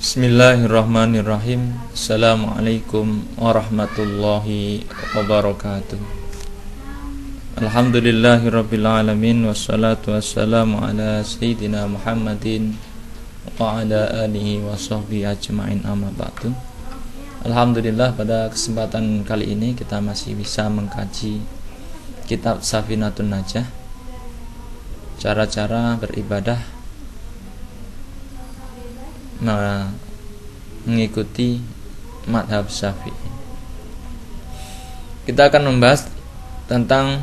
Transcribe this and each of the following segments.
Bismillahirrahmanirrahim. Assalamualaikum warahmatullahi wabarakatuh. Alhamdulillahirabbil alamin wassalatu wassalamu ala sayyidina Muhammadin wa ala alihi wa sahbihi ajma'in, amma ba'du. Alhamdulillah, pada kesempatan kali ini kita masih bisa mengkaji kitab Safinatun Najah, cara-cara beribadah mengikuti madhab Syafi'i. Kita akan membahas tentang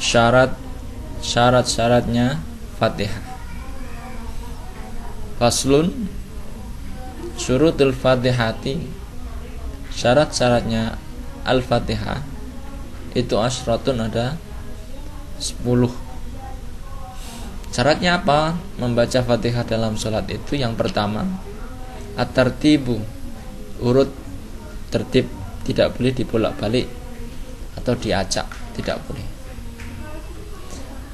syarat-syaratnya Fatihah. Faslun syurutul Fatihati, syarat-syaratnya Al-Fatihah itu asratun, ada 10. Syaratnya apa membaca Fatihah dalam sholat itu? Yang pertama, at-tartibu, urut tertib, tidak boleh dibolak-balik atau diacak, tidak boleh.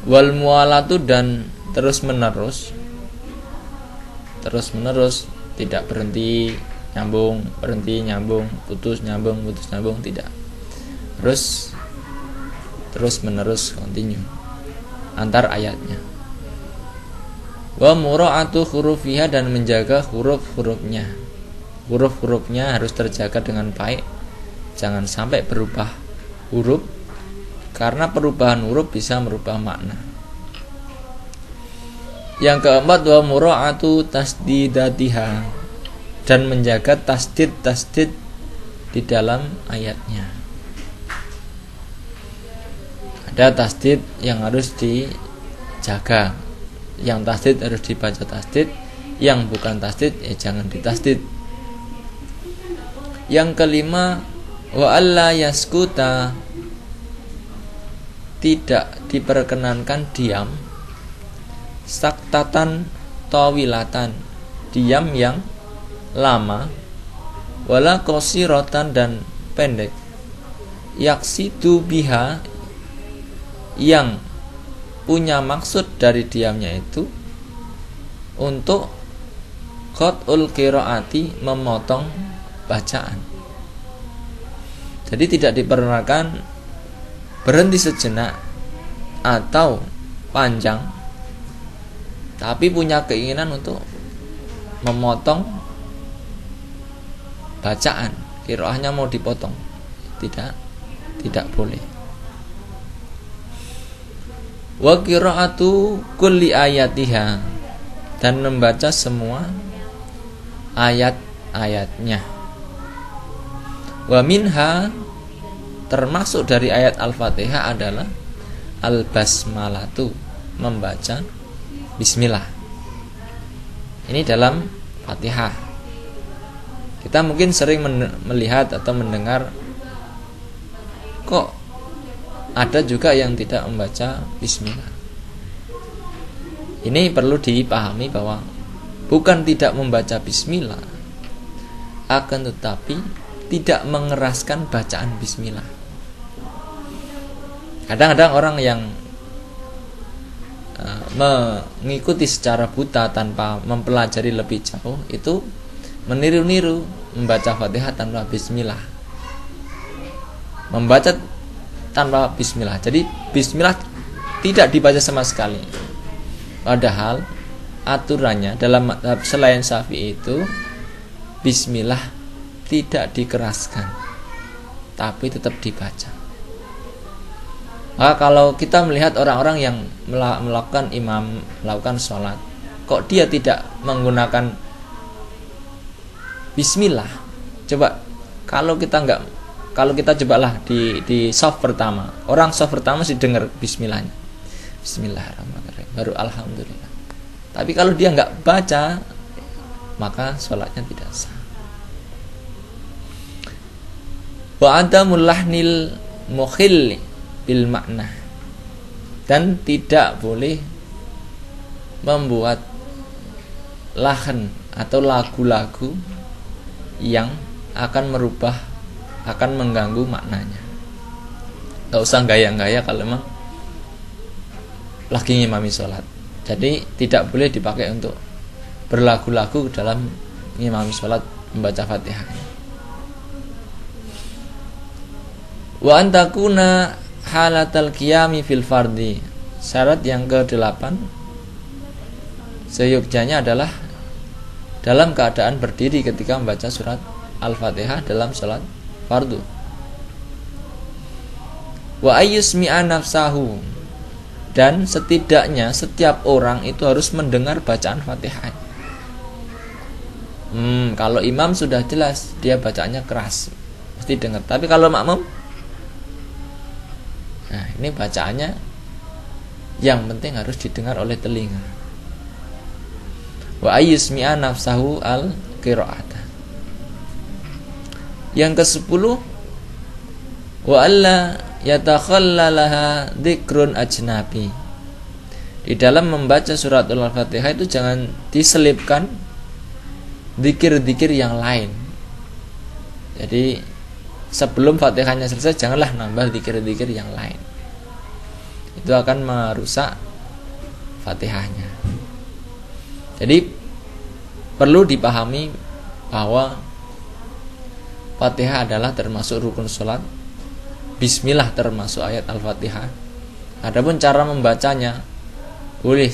Wal mualatu, dan terus menerus, tidak berhenti nyambung, putus nyambung, tidak. Terus menerus, continue antar ayatnya. Wa mura'atu hurufiha, dan menjaga huruf-hurufnya. Huruf-hurufnya harus terjaga dengan baik, jangan sampai berubah huruf, karena perubahan huruf bisa merubah makna. Yang keempat, wa mura'atu tasdidatiha, dan menjaga tasdid di dalam ayatnya. Ada tasdid yang harus dijaga, yang tasdid harus dibaca tasdid, yang bukan tasdid ya jangan ditasdid. Yang kelima, wa alla yaskuta, tidak diperkenankan diam, saktatan tawilatan, diam yang lama, wala qasiratan, dan pendek, yaksidu biha, yang punya maksud dari diamnya itu untuk qat'ul qiraati, memotong bacaan. Jadi tidak diperkenankan berhenti sejenak atau panjang, tapi punya keinginan untuk memotong bacaan, qiraahnya mau dipotong, tidak boleh. Wa qiraatu kulli ayatiha, dan membaca semua ayat-ayatnya. Wa minha, termasuk dari ayat Al-Fatihah adalah al-basmalatu, membaca bismillah. Ini dalam Fatihah. Kita mungkin sering melihat atau mendengar, kok ada juga yang tidak membaca bismillah. Ini perlu dipahami bahwa bukan tidak membaca bismillah, akan tetapi tidak mengeraskan bacaan bismillah. Kadang-kadang orang yang mengikuti secara buta tanpa mempelajari lebih jauh itu meniru-niru membaca Fatihah tanpa bismillah, membaca tanpa bismillah. Jadi bismillah tidak dibaca sama sekali. Padahal aturannya dalam madhab selain Syafi'i itu bismillah tidak dikeraskan, tapi tetap dibaca. Maka kalau kita melihat orang-orang yang melakukan sholat, kok dia tidak menggunakan bismillah, coba kalau kita cobalah di soft pertama, orang soft pertama sih dengar bismillahnya, bismillahirrahmanirrahim, baru alhamdulillah. Tapi kalau dia nggak baca, maka sholatnya tidak sah. Wa adamul lahnil mukhil bil makna, dan tidak boleh membuat lahan atau lagu-lagu yang akan mengganggu maknanya. Gak usah gaya-gaya kalau memang lagi ngimami sholat. Jadi tidak boleh dipakai untuk berlagu-lagu dalam imam sholat membaca Fatihah. Wa antakuna halatal qiyami fil fardi. Syarat yang ke-8 seyogyanya adalah dalam keadaan berdiri ketika membaca surat Al-Fatihah dalam sholat fardu. Wa ayyusmi'a nafsahu, dan setidaknya setiap orang itu harus mendengar bacaan Fatihah. Kalau imam sudah jelas dia bacaannya keras, mesti dengar. Tapi kalau makmum, nah ini bacaannya yang penting harus didengar oleh telinga. Wa ayyusmi'a nafsahu al-qira'ata. Yang ke-10, wa alla yatakhallalaha dzikrun ajnabi. Di dalam membaca surat Al-Fatihah itu jangan diselipkan zikir-zikir yang lain. Jadi sebelum Fatihahnya selesai janganlah nambah zikir-zikir yang lain. Itu akan merusak Fatihahnya. Jadi perlu dipahami bahwa Fatihah adalah termasuk rukun sholat. Bismillah termasuk ayat Al-Fatihah. Adapun cara membacanya boleh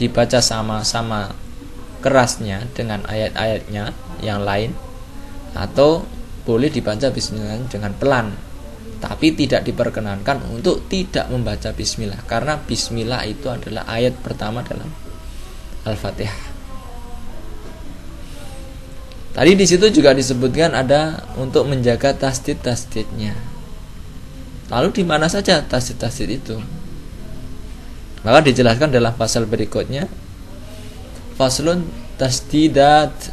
dibaca sama-sama kerasnya dengan ayat-ayatnya yang lain, atau boleh dibaca bismillah dengan pelan. Tapi tidak diperkenankan untuk tidak membaca bismillah, karena bismillah itu adalah ayat pertama dalam Al-Fatihah. Tadi di situ juga disebutkan ada untuk menjaga tasdid-tasdidnya. Lalu di mana saja tasdid-tasdid itu? Maka dijelaskan dalam pasal berikutnya. Faslun tasdidat,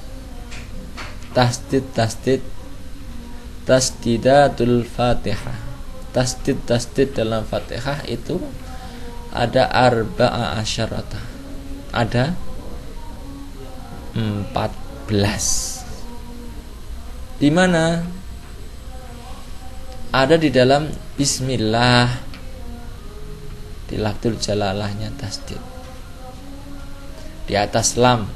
tasdidatul Fatihah. Tasdid dalam Fatihah itu ada arba'a asyarata. Ada 14. Di mana ada di dalam bismillah, di lafzul jalalahnya tasdid. Di atas lam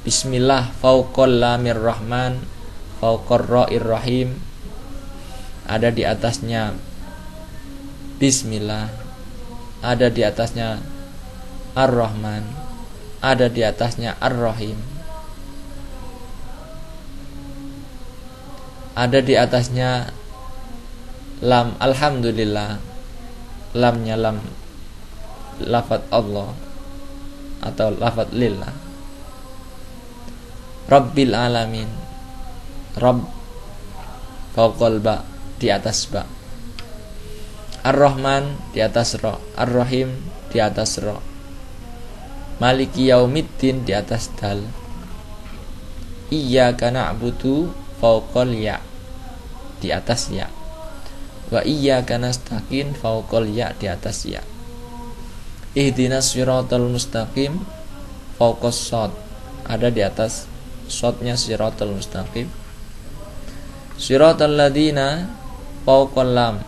bismillah fauqal lamir rahman fauqar ra'ir rahim, ada di atasnya bismillah, ada di atasnya ar-rahman, ada di atasnya ar-rahim, ada di atasnya lam alhamdulillah, lamnya lam lafaz Allah atau lafaz lillah. Rabbil alamin, Rabb fauqal ba, di atas ba. Ar-Rahman di atas ra, Ar-Rahim di atas ra. Maliki yaumiddin di atas dal. Iyyaka na'budu fauqal ya, di atas ya. Wa iyyaka nasta'in fauqal ya, di atas ya. Ihdinas siratal mustaqim fauqas shad, ada di atas shadnya siratal mustaqim. Siratal ladina fauqal lam,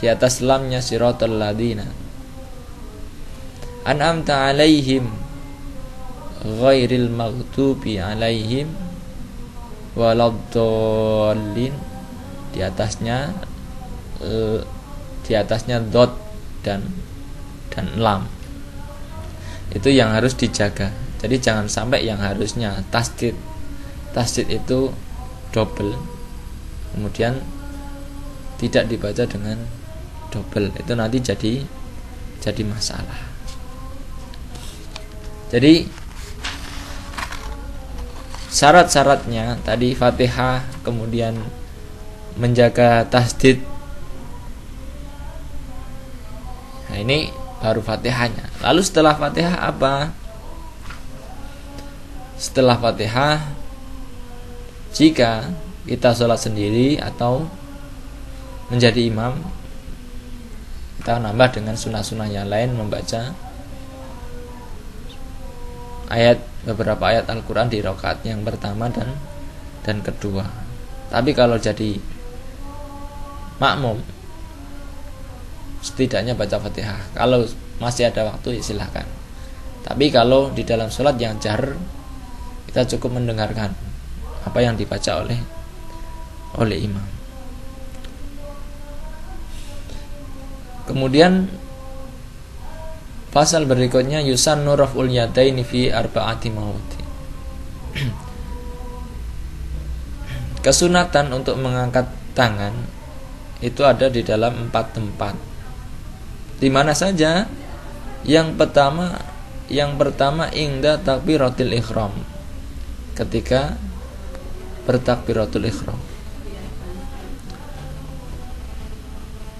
di atas lamnya siratal ladina. An'amta alaihim ghairil maghdubi alaihim waladdallin, di atasnya dot dan lam. Itu yang harus dijaga. Jadi jangan sampai yang harusnya tasdid itu double, kemudian tidak dibaca dengan double. Itu nanti jadi masalah. Jadi syarat-syaratnya tadi Fatihah, kemudian menjaga tasdid. Nah, ini baru Fatihahnya. Lalu setelah Fatihah apa? Setelah Fatihah, jika kita sholat sendiri atau menjadi imam, kita nambah dengan sunnah-sunnah yang lain, membaca beberapa ayat Al-Quran di rakaat yang pertama dan kedua. Tapi kalau jadi makmum, setidaknya baca Fatihah. Kalau masih ada waktu ya silahkan. Tapi kalau di dalam sholat yang jahar, Kita cukup mendengarkan apa yang dibaca oleh imam. Kemudian pasal berikutnya yusannu raf'ul yadaini fi arba'ati mawati. Kesunatan untuk mengangkat tangan itu ada di dalam 4 tempat. Di mana saja? Yang pertama inda takbiratul ihram. Ketika bertakbiratul ihram.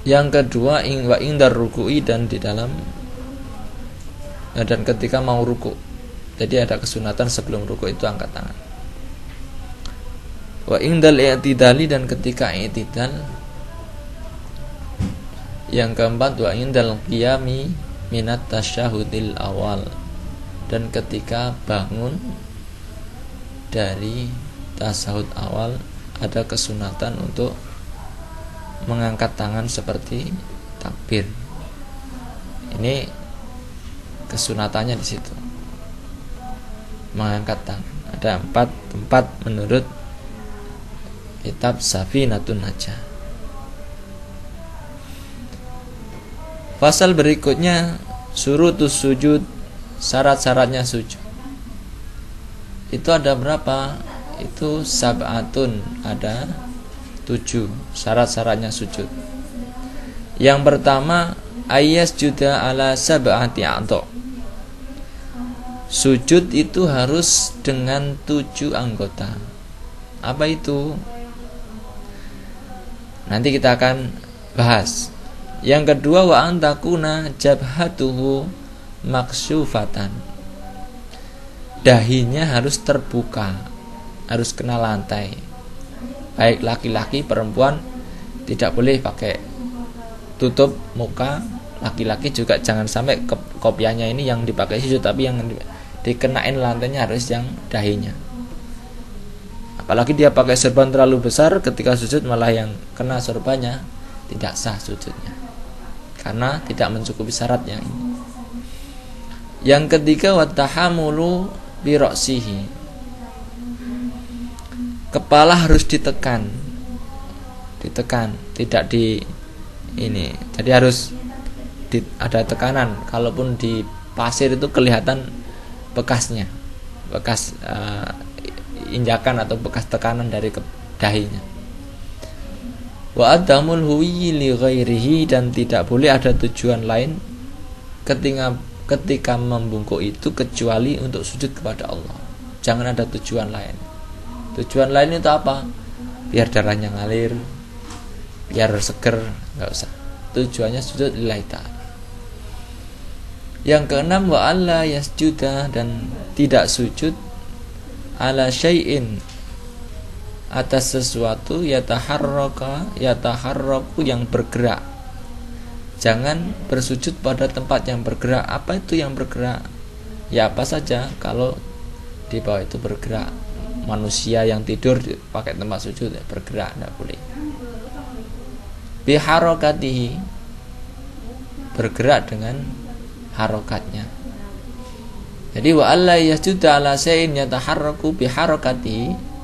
Yang kedua wa indar ruku'i, dan di dalam dan ketika mau ruku. Jadi ada kesunatan sebelum ruku itu angkat tangan. Wa indal i'tidali, dan ketika i'tidal. Yang keempat wa indal qiyami minat tasyahudil awal, dan ketika bangun dari tasyahud awal ada kesunatan untuk mengangkat tangan seperti takbir. Ini kesunatannya di situ. Mengangkat tangan. Ada 4 tempat menurut kitab Safinatun Najah. Pasal berikutnya surutus sujud, syarat-syaratnya sujud. Itu ada berapa? Itu sab'atun, ada 7 syarat-syaratnya sujud. Yang pertama ayas juda ala sab'ati a'dha. Sujud itu harus dengan 7 anggota. Apa itu? Nanti kita akan bahas. Yang kedua wa antakuna jabhatuhu maksyufatan. Dahinya harus terbuka, harus kena lantai. Baik laki-laki, perempuan tidak boleh pakai tutup muka. Laki-laki juga jangan sampai kopiahnya ini yang dipakai sujud, tapi yang dikenain lantainya harus yang dahinya. Apalagi dia pakai serban terlalu besar, ketika sujud malah yang kena serbannya tidak sah sujudnya, karena tidak mencukupi syaratnya ini. Yang ketiga watahamulu bi ra'sihi. Kepala harus ditekan, tidak di ini. Jadi harus ada tekanan. Kalaupun di pasir itu kelihatan bekasnya, bekas injakan atau bekas tekanan dari dahinya. Wa adamul huwi li ghairihi, dan tidak boleh ada tujuan lain ketika membungkuk itu kecuali untuk sujud kepada Allah. Jangan ada tujuan lain. Tujuan lain itu apa? Biar darahnya ngalir, biar seger, enggak usah. Tujuannya sujud lillahi ta'ala. Yang keenam wa alla yasjuda, dan tidak sujud ala syai'in, atas sesuatu yataharraku yang bergerak. Jangan bersujud pada tempat yang bergerak. Apa itu yang bergerak? Ya apa saja. Kalau di bawah itu bergerak, manusia yang tidur pakai tempat sujud bergerak, tidak boleh. Biharokatihi, bergerak dengan harokatnya. Jadi wa alla yasjuda ala syai'in yataharraku biharokatihi.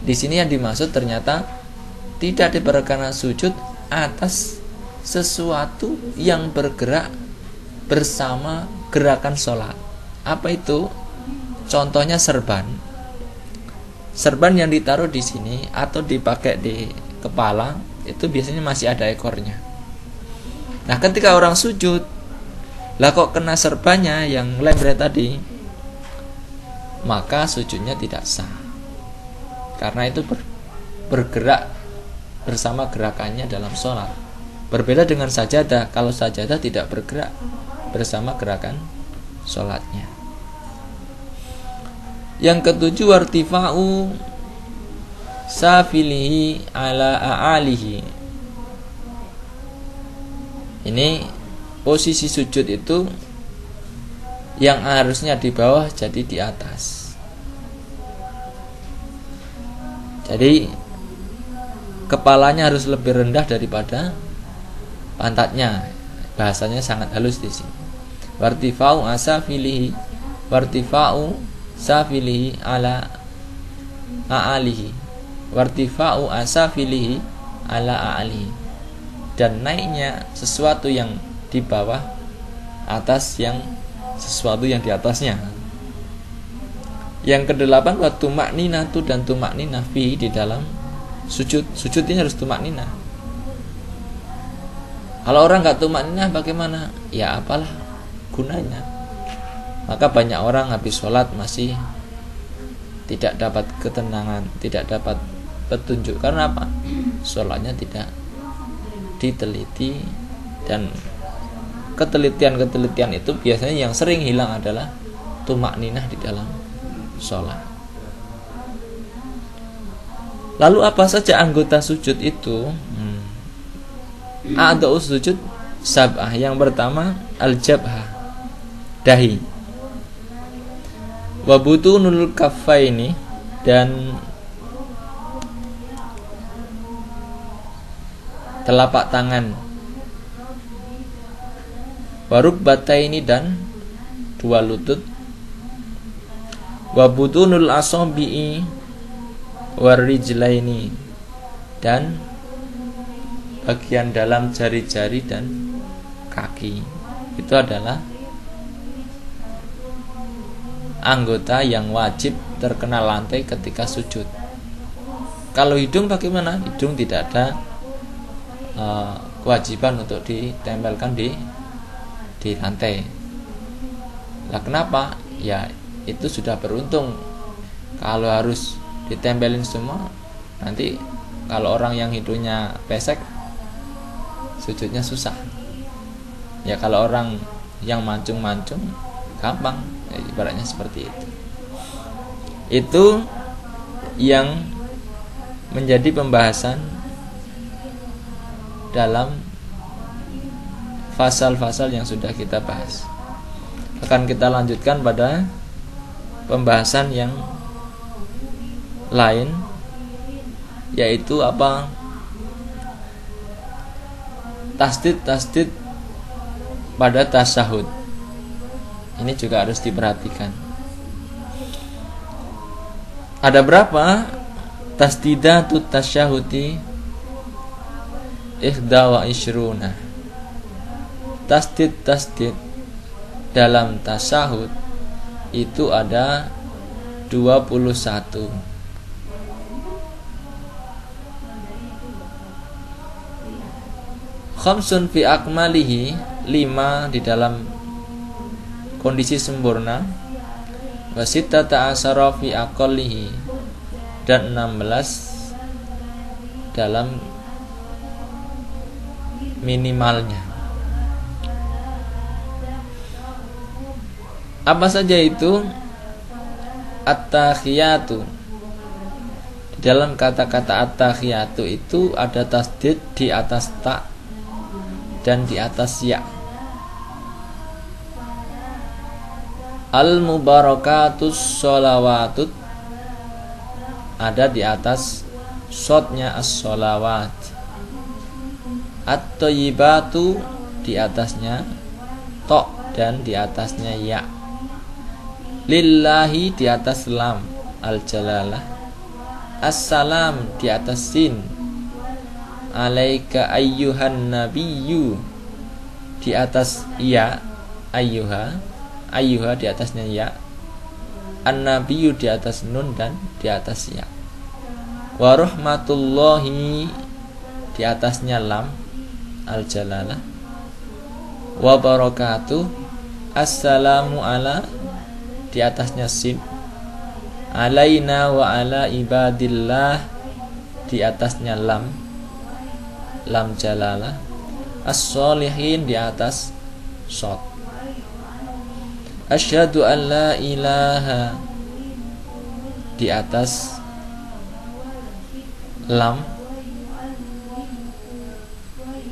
Di sini yang dimaksud ternyata tidak diperkenankan sujud atas sesuatu yang bergerak bersama gerakan sholat. Apa itu? Contohnya serban. Serban yang ditaruh di sini atau dipakai di kepala itu biasanya masih ada ekornya. Nah, ketika orang sujud, lah kok kena serbannya yang lembre tadi, maka sujudnya tidak sah. Karena itu bergerak bersama gerakannya dalam sholat. Berbeda dengan sajadah. Kalau sajadah tidak bergerak bersama gerakan sholatnya. Yang ketujuh wartifa'u safilihi ala a'alihi. Ini posisi sujud itu yang harusnya di bawah jadi di atas. Jadi kepalanya harus lebih rendah daripada pantatnya. Bahasanya sangat halus di sini. Wartifa'u safilihi ala a'alihi wartifa'u asafilihi ala a'alihi, dan naiknya sesuatu yang di bawah atas yang sesuatu yang di atasnya. Yang kedelapan, wa tumakninatu, dan tumakninah fi di dalam sujud. Sujud ini harus tumakninah. Kalau orang nggak tumakninah bagaimana? Ya apalah gunanya. Maka banyak orang habis sholat masih tidak dapat ketenangan, tidak dapat petunjuk. Karena apa? Sholatnya tidak diteliti, dan ketelitian itu biasanya yang sering hilang adalah tumakninah di dalam sholat. Lalu apa saja anggota sujud itu? A'dha'u sujud sab'ah. Yang pertama al-jabhah, dahi. Wa butunul kaffaini, dan telapak tangan. Wa rukbataini, dan dua lutut. Wa butunul asabi'i warijlaini, dan bagian dalam jari-jari dan kaki. Itu adalah anggota yang wajib terkena lantai ketika sujud. Kalau hidung bagaimana? Hidung tidak ada kewajiban untuk ditempelkan di lantai. Lah kenapa? Ya itu sudah beruntung. Kalau harus ditempelin semua, nanti kalau orang yang hidungnya pesek, sujudnya susah. Ya kalau orang yang mancung-mancung gampang, ya, ibaratnya seperti itu. Itu yang menjadi pembahasan dalam fasal-fasal yang sudah kita bahas. Akan kita lanjutkan pada pembahasan yang lain, yaitu apa? Tasdid pada tasyahud. Ini juga harus diperhatikan. Ada berapa tasdidatut tasyahudi? Ihda wa ishruna. Tasdid dalam tasyahud itu ada 21. Khamsun fi akmalihi, 5 di dalam kondisi sempurna. Wa sittata asyara fi aqallihi, dan 16 dalam minimalnya. Apa saja itu? At-tahiyatu. Di dalam kata-kata at-tahiyatu itu ada tasdid di atas ta dan di atas ya. Al-mubarakatus sholawatut ada di atas shotnya as-sholawat. At-thayyibatu di atasnya to dan di atasnya ya. Lillahi di atas lam al-jalalah. Assalam di atas sin. Alaika ayyuhan nabiyyu di atas ya. Ayyuha di atasnya ya. An-nabiyyu di atas nun dan di atas ya. Wa rahmatullahi di atasnya lam al-jalalah. Wa barakatuh. Assalamu ala di atasnya sin. Alaina wa ala ibadillah di atasnya lam jalalah. As-sholihin di atas shod. Asyhadu an la ilaha di atas lam,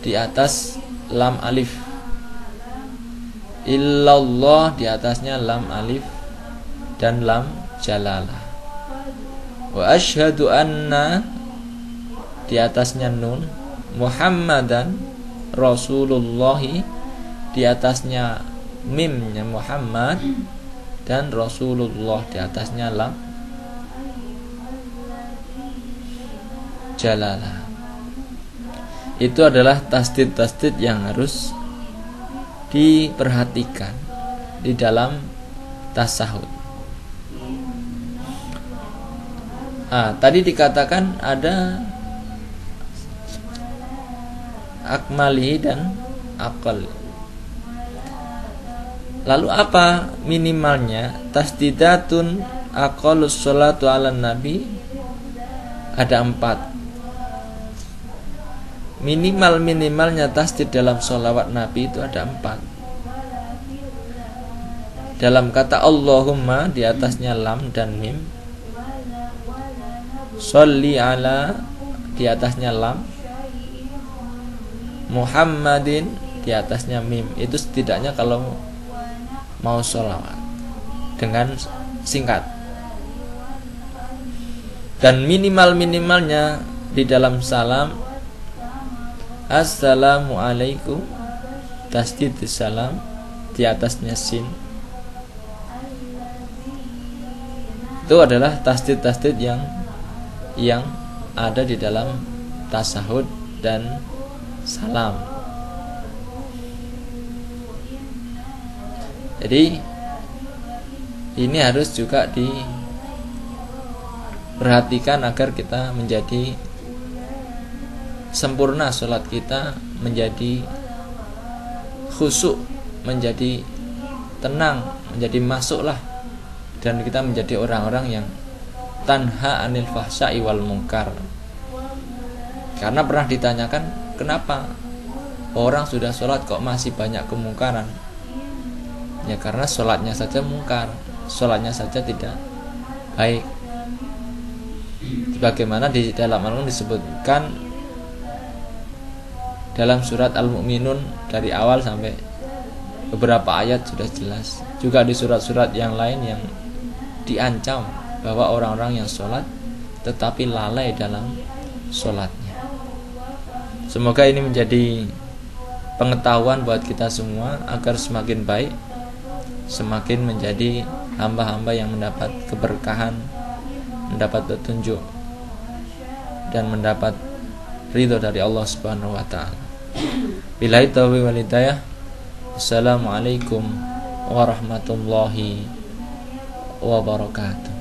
di atas lam alif. Illallah di atasnya lam alif dan lam jalalah. Wa asyhadu anna di atasnya nun. Muhammadan Rasulullahi di atasnya mimnya Muhammad dan Rasulullah di atasnya lam jalalah. Itu adalah tasdid-tasdid yang harus diperhatikan di dalam tasahud. Tadi dikatakan ada akmali dan akal. Lalu apa minimalnya? Tasdidatun aqallus sholatu ala nabi, ada 4. Minimalnya tasdid dalam sholawat nabi itu ada 4. Dalam kata Allahumma di atasnya lam dan mim, sholli ala di atasnya lam, Muhammadin di atasnya mim. Itu setidaknya kalau mau sholawat dengan singkat. Dan minimalnya di dalam salam, assalamualaikum, tasdid salam di atasnya sin. Itu adalah tasdid yang ada di dalam tasahud dan salam. Jadi ini harus juga diperhatikan agar kita menjadi sempurna sholat kita, menjadi khusyuk, menjadi tenang, menjadi masuklah, dan kita menjadi orang-orang yang tanha anil fahsya'i wal munkar. Karena pernah ditanyakan, kenapa orang sudah sholat kok masih banyak kemungkaran? Ya karena sholatnya saja mungkar, sholatnya saja tidak baik. Sebagaimana di dalam Al-Quran disebutkan dalam surat Al-Mu'minun dari awal sampai beberapa ayat sudah jelas. Juga di surat-surat yang lain yang diancam bahwa orang-orang yang sholat tetapi lalai dalam sholatnya. Semoga ini menjadi pengetahuan buat kita semua agar semakin baik, semakin menjadi hamba-hamba yang mendapat keberkahan, mendapat petunjuk, dan mendapat ridho dari Allah Subhanahu wa ta'ala. Billahi taufiq wal hidayah. Assalamualaikum warahmatullahi wabarakatuh.